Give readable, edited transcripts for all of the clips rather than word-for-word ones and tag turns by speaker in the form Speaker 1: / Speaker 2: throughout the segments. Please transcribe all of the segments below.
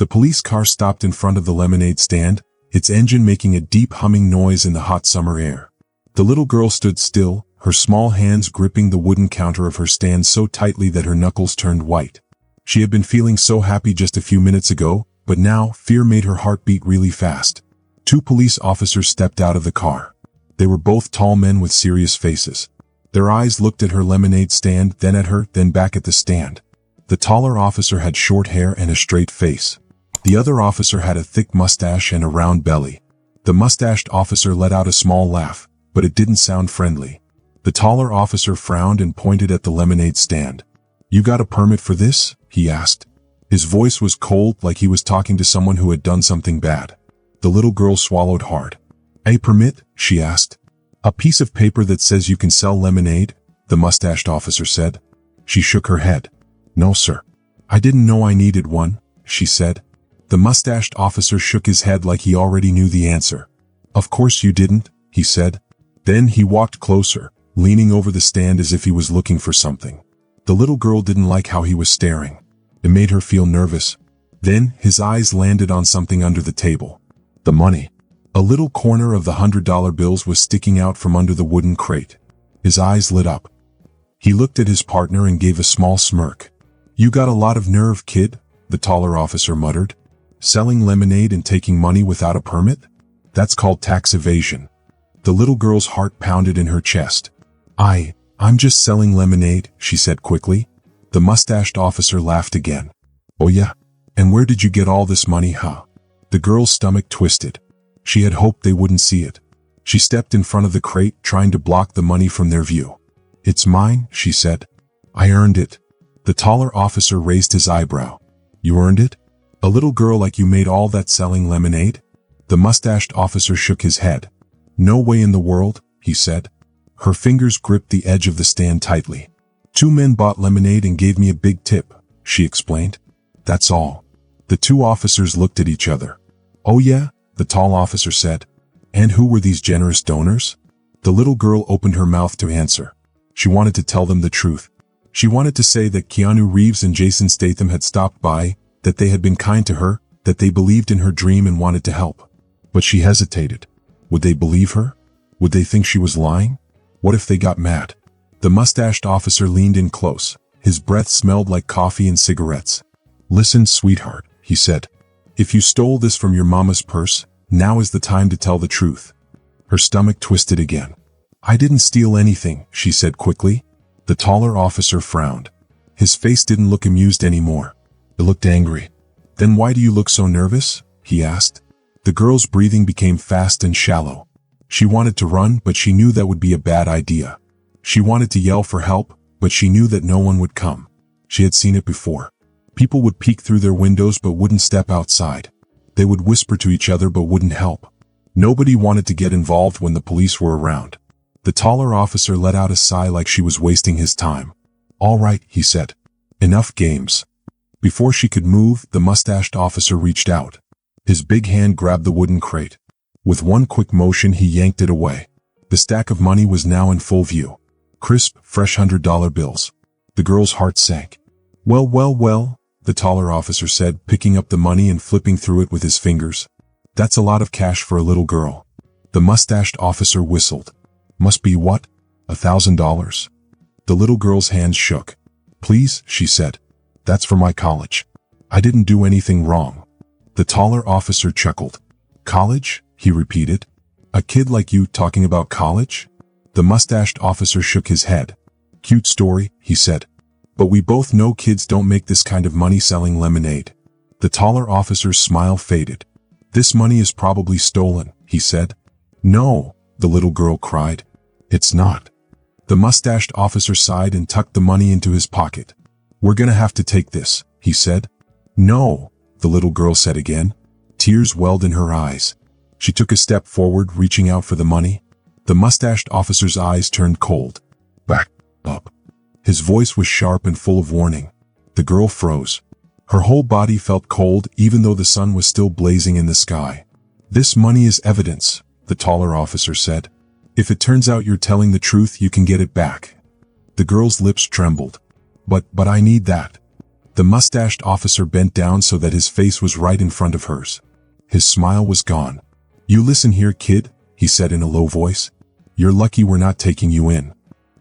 Speaker 1: The police car stopped in front of the lemonade stand, its engine making a deep humming noise in the hot summer air. The little girl stood still, her small hands gripping the wooden counter of her stand so tightly that her knuckles turned white. She had been feeling so happy just a few minutes ago, but now fear made her heart beat really fast. Two police officers stepped out of the car. They were both tall men with serious faces. Their eyes looked at her lemonade stand, then at her, then back at the stand. The taller officer had short hair and a straight face. The other officer had a thick mustache and a round belly. The mustached officer let out a small laugh, but it didn't sound friendly. The taller officer frowned and pointed at the lemonade stand. "You got a permit for this?" he asked. His voice was cold, like he was talking to someone who had done something bad. The little girl swallowed hard. "A permit?" she asked. "A piece of paper that says you can sell lemonade?" the mustached officer said. She shook her head. "No, sir. I didn't know I needed one," she said. The mustached officer shook his head like he already knew the answer. "Of course you didn't," he said. Then he walked closer, leaning over the stand as if he was looking for something. The little girl didn't like how he was staring. It made her feel nervous. Then his eyes landed on something under the table. The money. A little corner of the $100 bills was sticking out from under the wooden crate. His eyes lit up. He looked at his partner and gave a small smirk. "You got a lot of nerve, kid," the taller officer muttered. "Selling lemonade and taking money without a permit? That's called tax evasion." The little girl's heart pounded in her chest. I'm just selling lemonade," she said quickly. The mustached officer laughed again. "Oh yeah? And where did you get all this money, huh?" The girl's stomach twisted. She had hoped they wouldn't see it. She stepped in front of the crate, trying to block the money from their view. "It's mine," she said. "I earned it." The taller officer raised his eyebrow. "You earned it? A little girl like you made all that selling lemonade?" The mustached officer shook his head. "No way in the world," he said. Her fingers gripped the edge of the stand tightly. "Two men bought lemonade and gave me a big tip," she explained. "That's all." The two officers looked at each other. "Oh yeah?" the tall officer said. "And who were these generous donors?" The little girl opened her mouth to answer. She wanted to tell them the truth. She wanted to say that Keanu Reeves and Jason Statham had stopped by, that they had been kind to her, that they believed in her dream and wanted to help. But she hesitated. Would they believe her? Would they think she was lying? What if they got mad? The mustached officer leaned in close. His breath smelled like coffee and cigarettes. "Listen, sweetheart," he said. "If you stole this from your mama's purse, now is the time to tell the truth." Her stomach twisted again. "I didn't steal anything," she said quickly. The taller officer frowned. His face didn't look amused anymore. It looked angry. "Then why do you look so nervous?" he asked. The girl's breathing became fast and shallow. She wanted to run, but she knew that would be a bad idea. She wanted to yell for help, but she knew that no one would come. She had seen it before. People would peek through their windows but wouldn't step outside. They would whisper to each other but wouldn't help. Nobody wanted to get involved when the police were around. The taller officer let out a sigh like she was wasting his time. "All right," he said. "Enough games." Before she could move, the mustached officer reached out. His big hand grabbed the wooden crate. With one quick motion, he yanked it away. The stack of money was now in full view. Crisp, fresh $100 bills. The girl's heart sank. Well, the taller officer said, picking up the money and flipping through it with his fingers. "That's a lot of cash for a little girl." The mustached officer whistled. "Must be what? $1,000? The little girl's hands shook. "Please," she said. "That's for my college. I didn't do anything wrong." The taller officer chuckled. "College?" he repeated. "A kid like you talking about college?" The mustached officer shook his head. "Cute story," he said. "But we both know kids don't make this kind of money selling lemonade." The taller officer's smile faded. "This money is probably stolen," he said. "No," the little girl cried. "It's not." The mustached officer sighed and tucked the money into his pocket. "We're gonna have to take this," he said. "No," the little girl said again. Tears welled in her eyes. She took a step forward, reaching out for the money. The mustached officer's eyes turned cold. "Back up." His voice was sharp and full of warning. The girl froze. Her whole body felt cold even though the sun was still blazing in the sky. "This money is evidence," the taller officer said. "If it turns out you're telling the truth, you can get it back." The girl's lips trembled. But I need that." The mustached officer bent down so that his face was right in front of hers. His smile was gone. "You listen here, kid," he said in a low voice. "You're lucky we're not taking you in."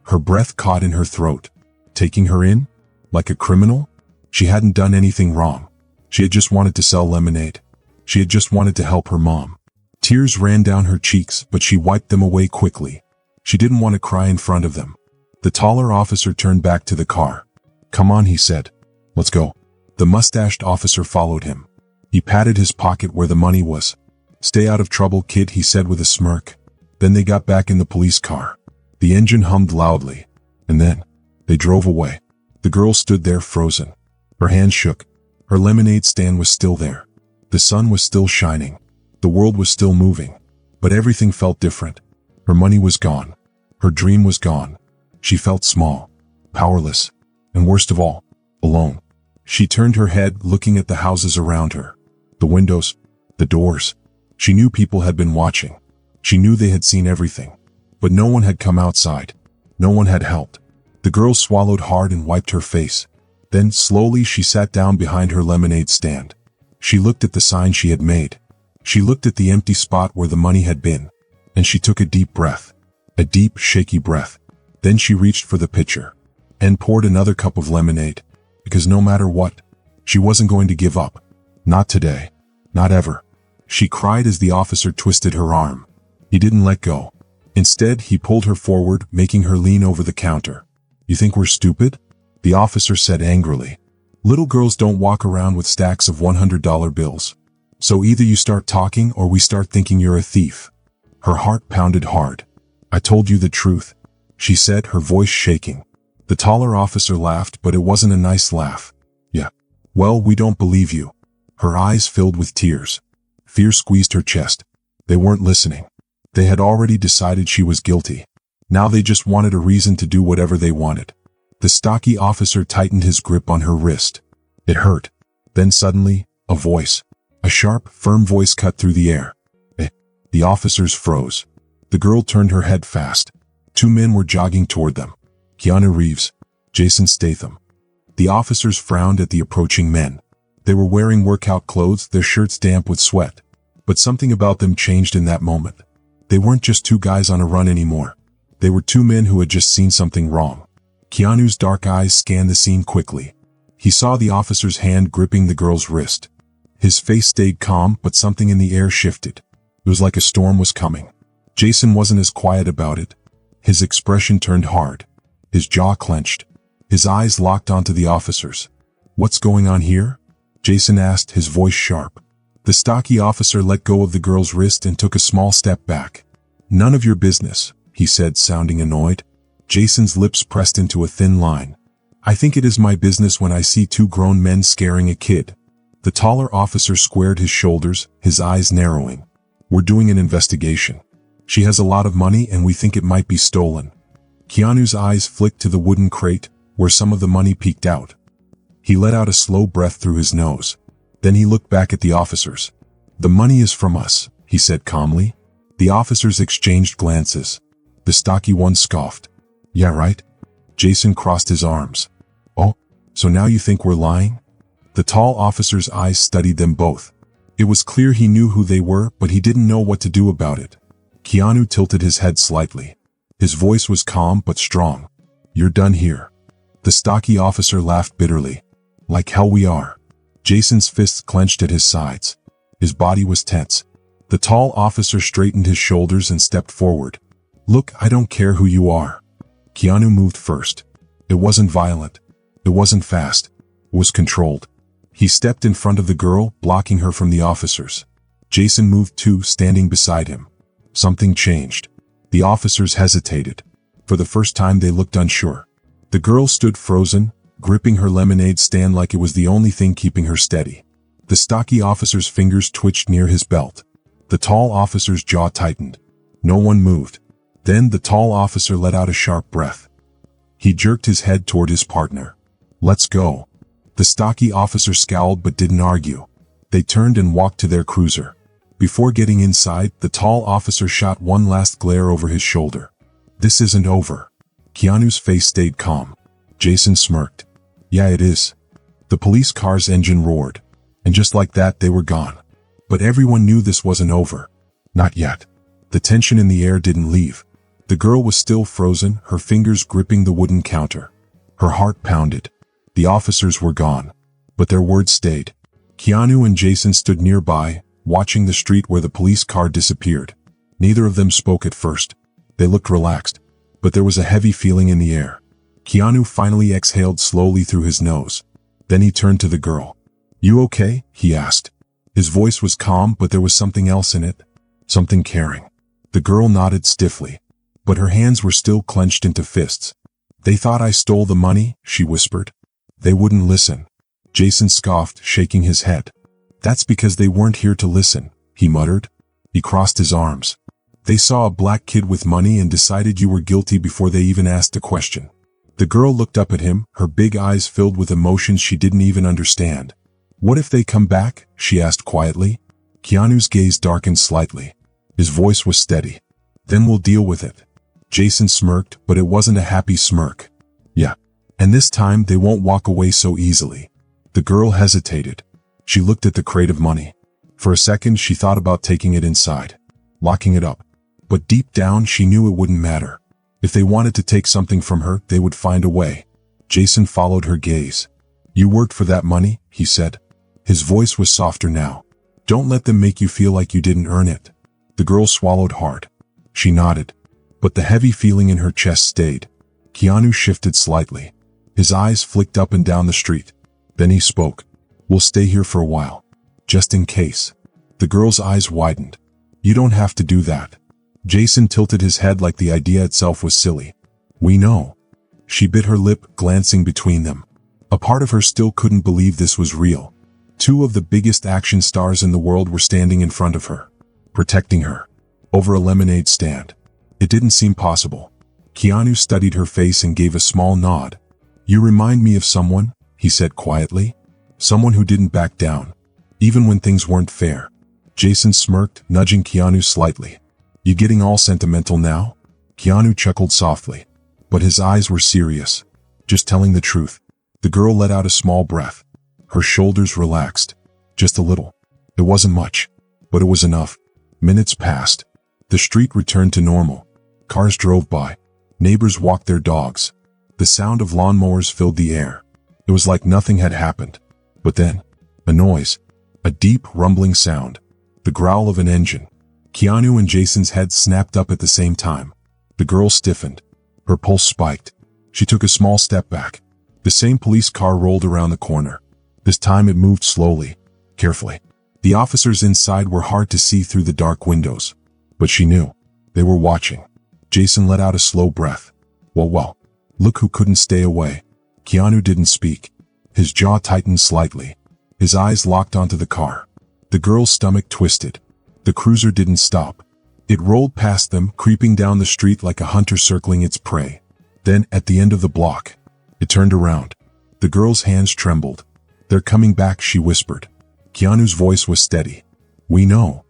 Speaker 1: Her breath caught in her throat. Taking her in? Like a criminal? She hadn't done anything wrong. She had just wanted to sell lemonade. She had just wanted to help her mom. Tears ran down her cheeks, but she wiped them away quickly. She didn't want to cry in front of them. The taller officer turned back to the car. "Come on," he said. "Let's go." The mustached officer followed him. He patted his pocket where the money was. "Stay out of trouble, kid," he said with a smirk. Then they got back in the police car. The engine hummed loudly. And then they drove away. The girl stood there frozen. Her hands shook. Her lemonade stand was still there. The sun was still shining. The world was still moving. But everything felt different. Her money was gone. Her dream was gone. She felt small, powerless, and worst of all, alone. She turned her head, looking at the houses around her. The windows, the doors. She knew people had been watching. She knew they had seen everything. But no one had come outside. No one had helped. The girl swallowed hard and wiped her face. Then, slowly, she sat down behind her lemonade stand. She looked at the sign she had made. She looked at the empty spot where the money had been. And she took a deep breath. A deep, shaky breath. Then she reached for the pitcher. And poured another cup of lemonade. Because no matter what, she wasn't going to give up. Not today. Not ever. She cried as the officer twisted her arm. He didn't let go. Instead, he pulled her forward, making her lean over the counter. "You think we're stupid?" the officer said angrily. "Little girls don't walk around with stacks of $100 bills. So either you start talking or we start thinking you're a thief." Her heart pounded hard. "I told you the truth," she said, her voice shaking. The taller officer laughed, but it wasn't a nice laugh. "Yeah. Well, we don't believe you." Her eyes filled with tears. Fear squeezed her chest. They weren't listening. They had already decided she was guilty. Now they just wanted a reason to do whatever they wanted. The stocky officer tightened his grip on her wrist. It hurt. Then suddenly, a voice. A sharp, firm voice cut through the air. The officers froze. The girl turned her head fast. Two men were jogging toward them. Keanu Reeves, Jason Statham. The officers frowned at the approaching men. They were wearing workout clothes, their shirts damp with sweat. But something about them changed in that moment. They weren't just two guys on a run anymore. They were two men who had just seen something wrong. Keanu's dark eyes scanned the scene quickly. He saw the officer's hand gripping the girl's wrist. His face stayed calm, but something in the air shifted. It was like a storm was coming. Jason wasn't as quiet about it. His expression turned hard. His jaw clenched. His eyes locked onto the officers. "What's going on here?" Jason asked, his voice sharp. The stocky officer let go of the girl's wrist and took a small step back. "None of your business," he said, sounding annoyed. Jason's lips pressed into a thin line. "I think it is my business when I see two grown men scaring a kid." The taller officer squared his shoulders, his eyes narrowing. "We're doing an investigation. She has a lot of money and we think it might be stolen." Keanu's eyes flicked to the wooden crate, where some of the money peeked out. He let out a slow breath through his nose. Then he looked back at the officers. "The money is from us," he said calmly. The officers exchanged glances. The stocky one scoffed. "Yeah, right?" Jason crossed his arms. "Oh, so now you think we're lying?" The tall officer's eyes studied them both. It was clear he knew who they were, but he didn't know what to do about it. Keanu tilted his head slightly. His voice was calm but strong. "You're done here." The stocky officer laughed bitterly. "Like hell we are." Jason's fists clenched at his sides. His body was tense. The tall officer straightened his shoulders and stepped forward. "Look, I don't care who you are." Keanu moved first. It wasn't violent. It wasn't fast. It was controlled. He stepped in front of the girl, blocking her from the officers. Jason moved too, standing beside him. Something changed. The officers hesitated. For the first time they looked unsure. The girl stood frozen, gripping her lemonade stand like it was the only thing keeping her steady. The stocky officer's fingers twitched near his belt. The tall officer's jaw tightened. No one moved. Then the tall officer let out a sharp breath. He jerked his head toward his partner. "Let's go." The stocky officer scowled but didn't argue. They turned and walked to their cruiser. Before getting inside, the tall officer shot one last glare over his shoulder. "This isn't over." Keanu's face stayed calm. Jason smirked. "Yeah, it is." The police car's engine roared. And just like that, they were gone. But everyone knew this wasn't over. Not yet. The tension in the air didn't leave. The girl was still frozen, her fingers gripping the wooden counter. Her heart pounded. The officers were gone. But their words stayed. Keanu and Jason stood nearby, watching the street where the police car disappeared. Neither of them spoke at first. They looked relaxed. But there was a heavy feeling in the air. Keanu finally exhaled slowly through his nose. Then he turned to the girl. "You okay?" he asked. His voice was calm, but there was something else in it. Something caring. The girl nodded stiffly. But her hands were still clenched into fists. "They thought I stole the money," she whispered. "They wouldn't listen." Jason scoffed, shaking his head. "That's because they weren't here to listen," he muttered. He crossed his arms. "They saw a black kid with money and decided you were guilty before they even asked a question." The girl looked up at him, her big eyes filled with emotions she didn't even understand. "What if they come back?" she asked quietly. Keanu's gaze darkened slightly. His voice was steady. "Then we'll deal with it." Jason smirked, but it wasn't a happy smirk. "Yeah. And this time they won't walk away so easily." The girl hesitated. She looked at the crate of money. For a second she thought about taking it inside, locking it up. But deep down she knew it wouldn't matter. If they wanted to take something from her, they would find a way. Jason followed her gaze. "You worked for that money," he said. His voice was softer now. "Don't let them make you feel like you didn't earn it." The girl swallowed hard. She nodded. But the heavy feeling in her chest stayed. Keanu shifted slightly. His eyes flicked up and down the street. Then he spoke. "We'll stay here for a while. Just in case." The girl's eyes widened. "You don't have to do that." Jason tilted his head like the idea itself was silly. "We know." She bit her lip, glancing between them. A part of her still couldn't believe this was real. Two of the biggest action stars in the world were standing in front of her, protecting her, over a lemonade stand. It didn't seem possible. Keanu studied her face and gave a small nod. "You remind me of someone," he said quietly. "Someone who didn't back down, even when things weren't fair." Jason smirked, nudging Keanu slightly. "You getting all sentimental now?" Keanu chuckled softly. But his eyes were serious. "Just telling the truth." The girl let out a small breath. Her shoulders relaxed. Just a little. It wasn't much, but it was enough. Minutes passed. The street returned to normal. Cars drove by. Neighbors walked their dogs. The sound of lawnmowers filled the air. It was like nothing had happened. But then, a noise. A deep, rumbling sound. The growl of an engine. Keanu and Jason's heads snapped up at the same time. The girl stiffened. Her pulse spiked. She took a small step back. The same police car rolled around the corner. This time it moved slowly, carefully. The officers inside were hard to see through the dark windows. But she knew. They were watching. Jason let out a slow breath. Well, look who couldn't stay away." Keanu didn't speak. His jaw tightened slightly. His eyes locked onto the car. The girl's stomach twisted. The cruiser didn't stop. It rolled past them, creeping down the street like a hunter circling its prey. Then, at the end of the block, it turned around. The girl's hands trembled. "They're coming back," she whispered. Keanu's voice was steady. "We know."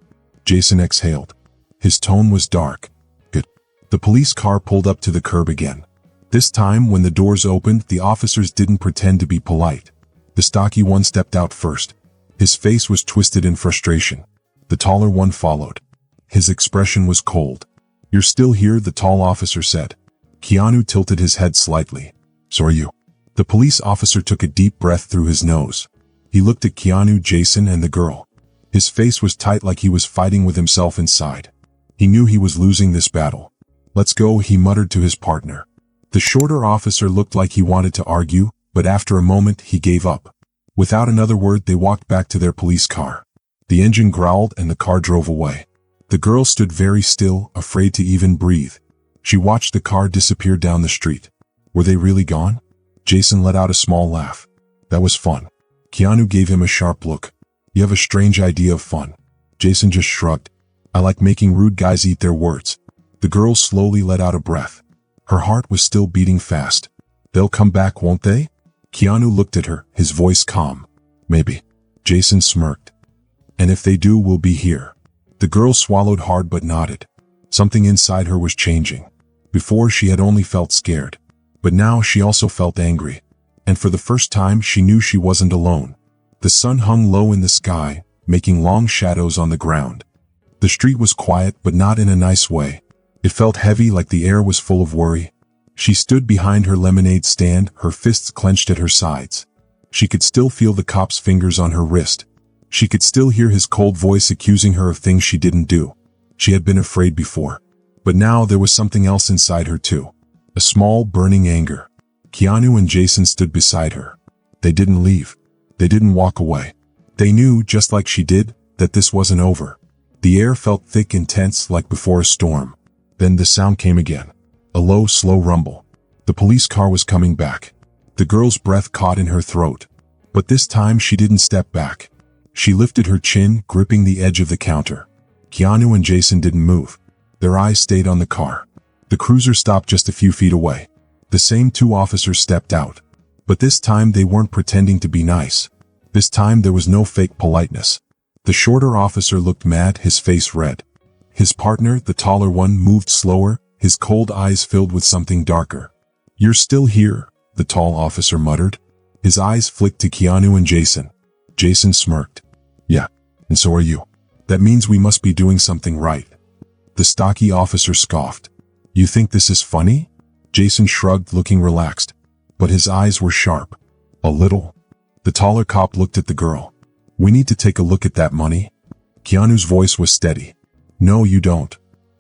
Speaker 1: Jason exhaled. His tone was dark. "Good." The police car pulled up to the curb again. This time, when the doors opened, the officers didn't pretend to be polite. The stocky one stepped out first. His face was twisted in frustration. The taller one followed. His expression was cold. "You're still here," the tall officer said. Keanu tilted his head slightly. "So are you." The police officer took a deep breath through his nose. He looked at Keanu, Jason, and the girl. His face was tight like he was fighting with himself inside. He knew he was losing this battle. "Let's go," he muttered to his partner. The shorter officer looked like he wanted to argue, but after a moment he gave up. Without another word, they walked back to their police car. The engine growled and the car drove away. The girl stood very still, afraid to even breathe. She watched the car disappear down the street. Were they really gone? Jason let out a small laugh. "That was fun." Keanu gave him a sharp look. "You have a strange idea of fun." Jason just shrugged. "I like making rude guys eat their words." The girl slowly let out a breath. Her heart was still beating fast. "They'll come back, won't they?" Keanu looked at her, his voice calm. "Maybe." Jason smirked. "And if they do, we'll be here." The girl swallowed hard but nodded. Something inside her was changing. Before she had only felt scared. But now she also felt angry. And for the first time she knew she wasn't alone. The sun hung low in the sky, making long shadows on the ground. The street was quiet, but not in a nice way. It felt heavy, like the air was full of worry. She stood behind her lemonade stand, her fists clenched at her sides. She could still feel the cop's fingers on her wrist. She could still hear his cold voice accusing her of things she didn't do. She had been afraid before. But now there was something else inside her too. A small, burning anger. Keanu and Jason stood beside her. They didn't leave. They didn't walk away. They knew, just like she did, that this wasn't over. The air felt thick and tense, like before a storm. Then the sound came again. A low, slow rumble. The police car was coming back. The girl's breath caught in her throat. But this time she didn't step back. She lifted her chin, gripping the edge of the counter. Keanu and Jason didn't move. Their eyes stayed on the car. The cruiser stopped just a few feet away. The same two officers stepped out. But this time they weren't pretending to be nice. This time there was no fake politeness. The shorter officer looked mad, his face red. His partner, the taller one, moved slower, his cold eyes filled with something darker. "You're still here," the tall officer muttered. His eyes flicked to Keanu and Jason. Jason smirked. "Yeah, and so are you. That means we must be doing something right." The stocky officer scoffed. "You think this is funny?" Jason shrugged, looking relaxed. But his eyes were sharp. "A little." The taller cop looked at the girl. "We need to take a look at that money." Keanu's voice was steady. "No, you don't."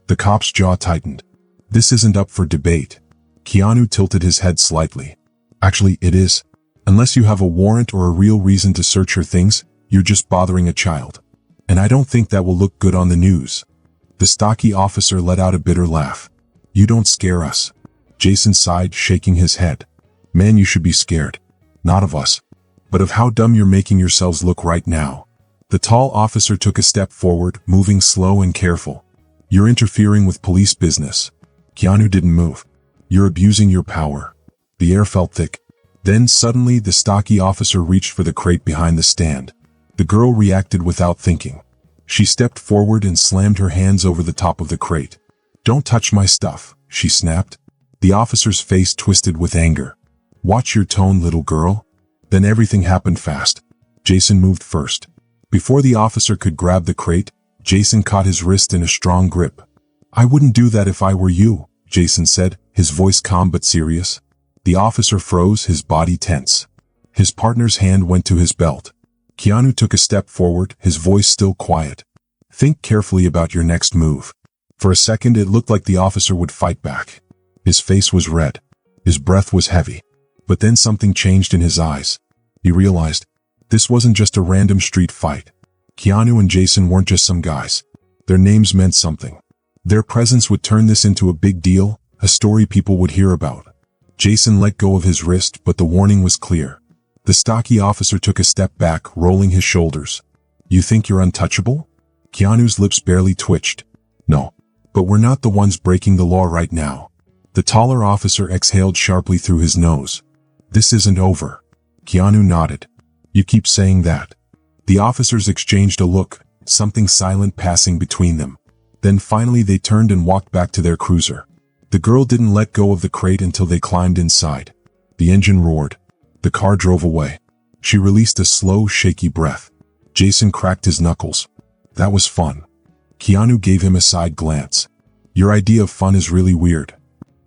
Speaker 1: The cop's jaw tightened. "This isn't up for debate." Keanu tilted his head slightly. "Actually, it is. Unless you have a warrant or a real reason to search her things, you're just bothering a child. And I don't think that will look good on the news." The stocky officer let out a bitter laugh. "You don't scare us." Jason sighed, shaking his head. "Man, you should be scared. Not of us, but of how dumb you're making yourselves look right now." The tall officer took a step forward, moving slow and careful. "You're interfering with police business." Keanu didn't move. "You're abusing your power." The air felt thick. Then suddenly the stocky officer reached for the crate behind the stand. The girl reacted without thinking. She stepped forward and slammed her hands over the top of the crate. "Don't touch my stuff," she snapped. The officer's face twisted with anger. "Watch your tone, little girl." Then everything happened fast. Jason moved first. Before the officer could grab the crate, Jason caught his wrist in a strong grip. "I wouldn't do that if I were you," Jason said, his voice calm but serious. The officer froze, his body tense. His partner's hand went to his belt. Keanu took a step forward, his voice still quiet. "Think carefully about your next move." For a second it looked like the officer would fight back. His face was red. His breath was heavy. But then something changed in his eyes. He realized this wasn't just a random street fight. Keanu and Jason weren't just some guys. Their names meant something. Their presence would turn this into a big deal, a story people would hear about. Jason let go of his wrist, but the warning was clear. The stocky officer took a step back, rolling his shoulders. "You think you're untouchable?" Keanu's lips barely twitched. "No. But we're not the ones breaking the law right now." The taller officer exhaled sharply through his nose. "This isn't over." Keanu nodded. "You keep saying that." The officers exchanged a look, something silent passing between them. Then finally they turned and walked back to their cruiser. The girl didn't let go of the crate until they climbed inside. The engine roared. The car drove away. She released a slow, shaky breath. Jason cracked his knuckles. "That was fun." Keanu gave him a side glance. "Your idea of fun is really weird."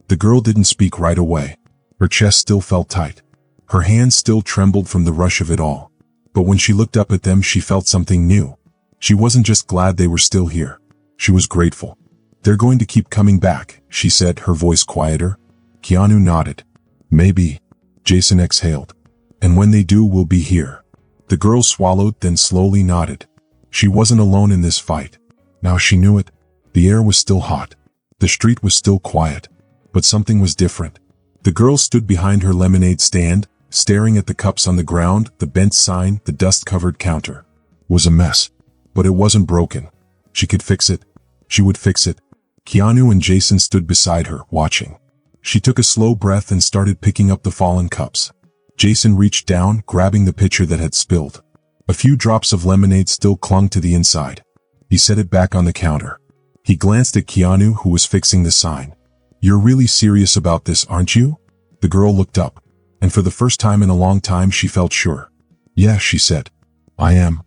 Speaker 1: The girl didn't speak right away. Her chest still felt tight. Her hands still trembled from the rush of it all. But when she looked up at them, she felt something new. She wasn't just glad they were still here. She was grateful. "They're going to keep coming back," she said, her voice quieter. Keanu nodded. "Maybe." Jason exhaled. "And when they do, we'll be here." The girl swallowed, then slowly nodded. She wasn't alone in this fight. Now she knew it. The air was still hot. The street was still quiet. But something was different. The girl stood behind her lemonade stand, staring at the cups on the ground, the bent sign, the dust-covered counter. It was a mess. But it wasn't broken. She could fix it. She would fix it. Keanu and Jason stood beside her, watching. She took a slow breath and started picking up the fallen cups. Jason reached down, grabbing the pitcher that had spilled. A few drops of lemonade still clung to the inside. He set it back on the counter. He glanced at Keanu, who was fixing the sign. "You're really serious about this, aren't you?" The girl looked up. And for the first time in a long time she felt sure. "Yeah," she said. "I am."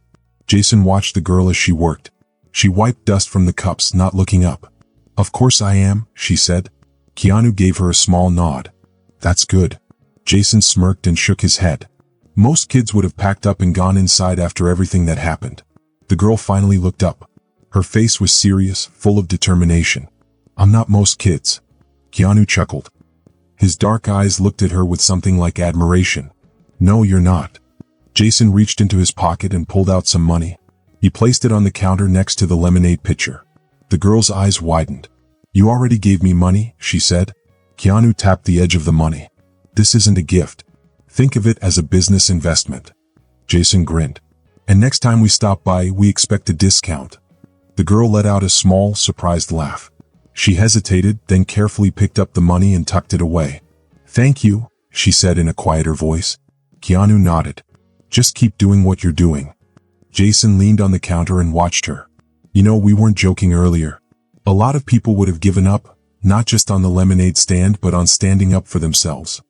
Speaker 1: Jason watched the girl as she worked. She wiped dust from the cups, not looking up. "Of course I am," she said. Keanu gave her a small nod. "That's good." Jason smirked and shook his head. Most kids would have packed up and gone inside after everything that happened. The girl finally looked up. Her face was serious, full of determination. "I'm not most kids." Keanu chuckled. His dark eyes looked at her with something like admiration. "No, you're not." Jason reached into his pocket and pulled out some money. He placed it on the counter next to the lemonade pitcher. The girl's eyes widened. "You already gave me money," she said. Keanu tapped the edge of the money. "This isn't a gift. Think of it as a business investment." Jason grinned. "And next time we stop by, we expect a discount." The girl let out a small, surprised laugh. She hesitated, then carefully picked up the money and tucked it away. "Thank you," she said in a quieter voice. Keanu nodded. "Just keep doing what you're doing." Jason leaned on the counter and watched her. "You know, we weren't joking earlier. A lot of people would have given up, not just on the lemonade stand but on standing up for themselves."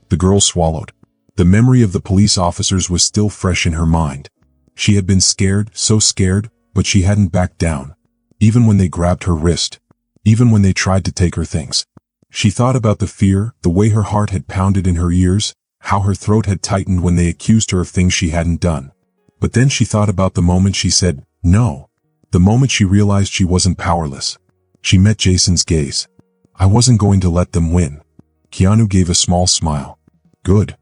Speaker 1: The girl swallowed. The memory of the police officers was still fresh in her mind. She had been scared, so scared, but she hadn't backed down. Even when they grabbed her wrist. Even when they tried to take her things. She thought about the fear, the way her heart had pounded in her ears, how her throat had tightened when they accused her of things she hadn't done. But then she thought about the moment she said, "No." The moment she realized she wasn't powerless. She met Jason's gaze. "I wasn't going to let them win." Keanu gave a small smile. "Good."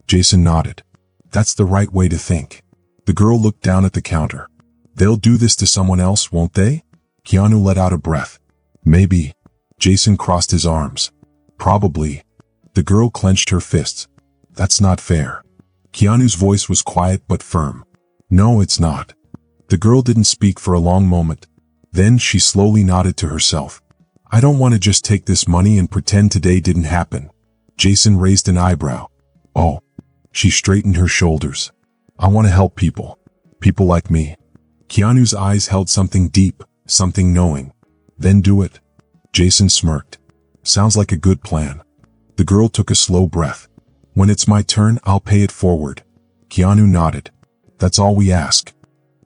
Speaker 1: Jason nodded. "That's the right way to think." The girl looked down at the counter. "They'll do this to someone else, won't they?" Keanu let out a breath. "Maybe." Jason crossed his arms. "Probably." The girl clenched her fists. "That's not fair." Keanu's voice was quiet but firm. "No, it's not." The girl didn't speak for a long moment. Then she slowly nodded to herself. "I don't want to just take this money and pretend today didn't happen." Jason raised an eyebrow. "Oh." She straightened her shoulders. "I want to help people. People like me." Keanu's eyes held something deep, something knowing. "Then do it." Jason smirked. "Sounds like a good plan." The girl took a slow breath. "When it's my turn, I'll pay it forward." Keanu nodded. "That's all we ask."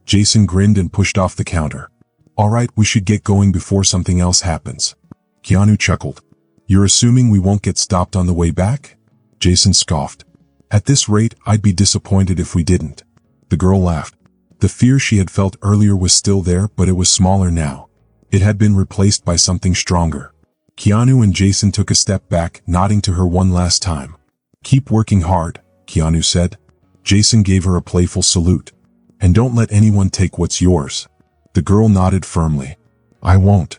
Speaker 1: Jason grinned and pushed off the counter. "All right, we should get going before something else happens." Keanu chuckled. "You're assuming we won't get stopped on the way back?" Jason scoffed. "At this rate, I'd be disappointed if we didn't." The girl laughed. The fear she had felt earlier was still there, but it was smaller now. It had been replaced by something stronger. Keanu and Jason took a step back, nodding to her one last time. "Keep working hard," Keanu said. Jason gave her a playful salute. "And don't let anyone take what's yours." The girl nodded firmly. "I won't."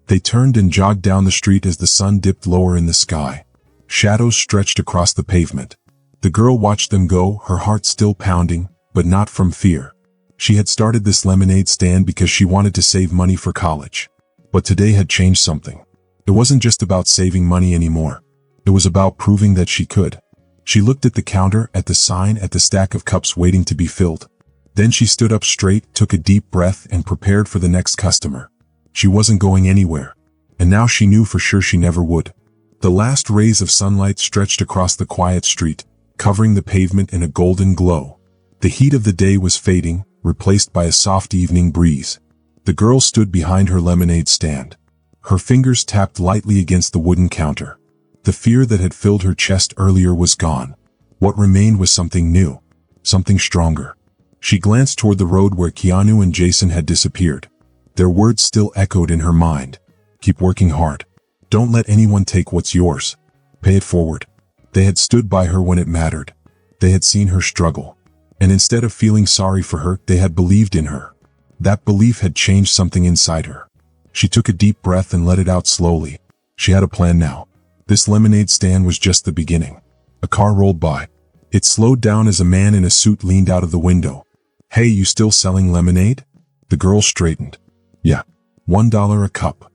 Speaker 1: They turned and jogged down the street as the sun dipped lower in the sky. Shadows stretched across the pavement. The girl watched them go, her heart still pounding, but not from fear. She had started this lemonade stand because she wanted to save money for college. But today had changed something. It wasn't just about saving money anymore. It was about proving that she could. She looked at the counter, at the sign, at the stack of cups waiting to be filled. Then she stood up straight, took a deep breath, and prepared for the next customer. She wasn't going anywhere. And now she knew for sure she never would. The last rays of sunlight stretched across the quiet street, covering the pavement in a golden glow. The heat of the day was fading, replaced by a soft evening breeze. The girl stood behind her lemonade stand. Her fingers tapped lightly against the wooden counter. The fear that had filled her chest earlier was gone. What remained was something new, something stronger. She glanced toward the road where Keanu and Jason had disappeared. Their words still echoed in her mind. "Keep working hard. Don't let anyone take what's yours. Pay it forward." They had stood by her when it mattered. They had seen her struggle. And instead of feeling sorry for her, they had believed in her. That belief had changed something inside her. She took a deep breath and let it out slowly. She had a plan now. This lemonade stand was just the beginning. A car rolled by. It slowed down as a man in a suit leaned out of the window. "Hey, you still selling lemonade?" The girl straightened. "Yeah. $1 a cup."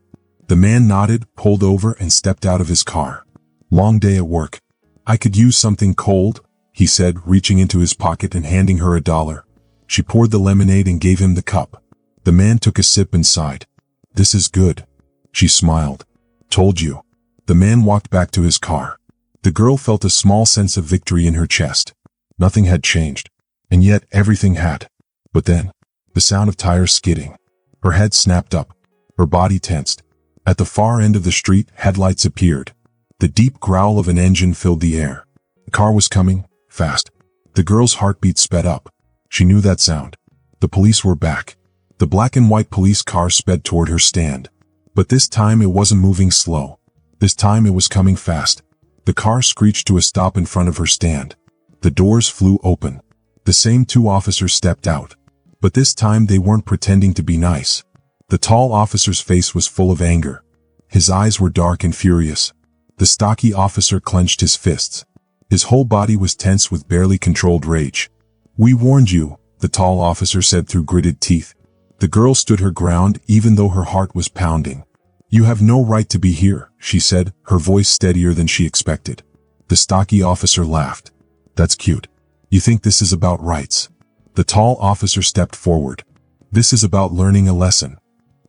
Speaker 1: The man nodded, pulled over, and stepped out of his car. "Long day at work. I could use something cold," he said, reaching into his pocket and handing her $1. She poured the lemonade and gave him the cup. The man took a sip and sighed. "This is good." She smiled. "Told you." The man walked back to his car. The girl felt a small sense of victory in her chest. Nothing had changed. And yet everything had. But then, the sound of tires skidding. Her head snapped up. Her body tensed. At the far end of the street, headlights appeared. The deep growl of an engine filled the air. The car was coming, fast. The girl's heartbeat sped up. She knew that sound. The police were back. The black and white police car sped toward her stand. But this time it wasn't moving slow. This time it was coming fast. The car screeched to a stop in front of her stand. The doors flew open. The same two officers stepped out. But this time they weren't pretending to be nice. The tall officer's face was full of anger. His eyes were dark and furious. The stocky officer clenched his fists. His whole body was tense with barely controlled rage. "We warned you," the tall officer said through gritted teeth. The girl stood her ground even though her heart was pounding. "You have no right to be here," she said, her voice steadier than she expected. The stocky officer laughed. "That's cute. You think this is about rights?" The tall officer stepped forward. "This is about learning a lesson."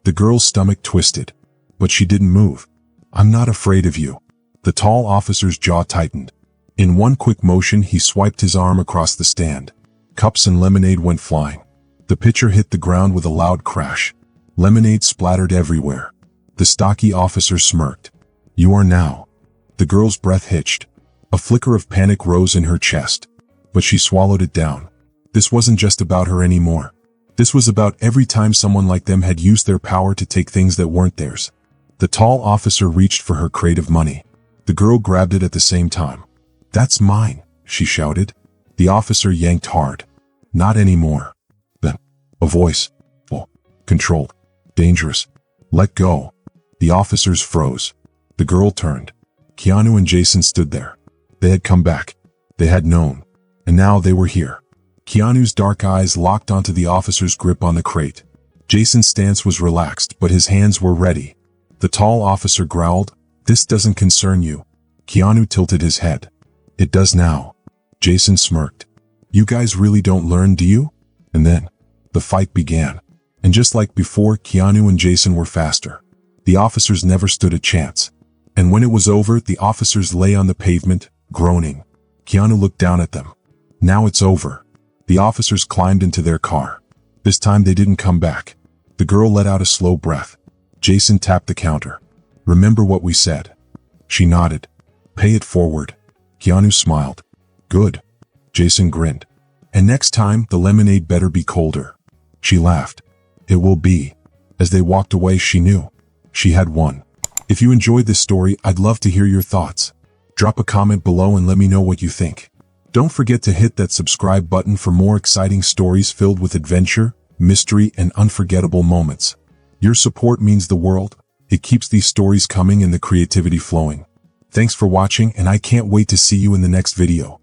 Speaker 1: The girl's stomach twisted. But she didn't move. "I'm not afraid of you." The tall officer's jaw tightened. In one quick motion he swiped his arm across the stand. Cups and lemonade went flying. The pitcher hit the ground with a loud crash. Lemonade splattered everywhere. The stocky officer smirked. "You are now." The girl's breath hitched. A flicker of panic rose in her chest. But she swallowed it down. This wasn't just about her anymore. This was about every time someone like them had used their power to take things that weren't theirs. The tall officer reached for her crate of money. The girl grabbed it at the same time. "That's mine," she shouted. The officer yanked hard. "Not anymore." Then, a voice. "Oh, controlled. Dangerous. Let go." The officers froze. The girl turned. Keanu and Jason stood there. They had come back. They had known. And now they were here. Keanu's dark eyes locked onto the officer's grip on the crate. Jason's stance was relaxed, but his hands were ready. The tall officer growled, "This doesn't concern you." Keanu tilted his head. "It does now." Jason smirked. "You guys really don't learn, do you?" And then, the fight began. And just like before, Keanu and Jason were faster. The officers never stood a chance. And when it was over, the officers lay on the pavement, groaning. Keanu looked down at them. "Now it's over." The officers climbed into their car. This time they didn't come back. The girl let out a slow breath. Jason tapped the counter. "Remember what we said?" She nodded. "Pay it forward." Keanu smiled. "Good." Jason grinned. "And next time, the lemonade better be colder." She laughed. "It will be." As they walked away, she knew. She had won. If you enjoyed this story, I'd love to hear your thoughts. Drop a comment below and let me know what you think. Don't forget to hit that subscribe button for more exciting stories filled with adventure, mystery, and unforgettable moments. Your support means the world. It keeps these stories coming and the creativity flowing. Thanks for watching, and I can't wait to see you in the next video.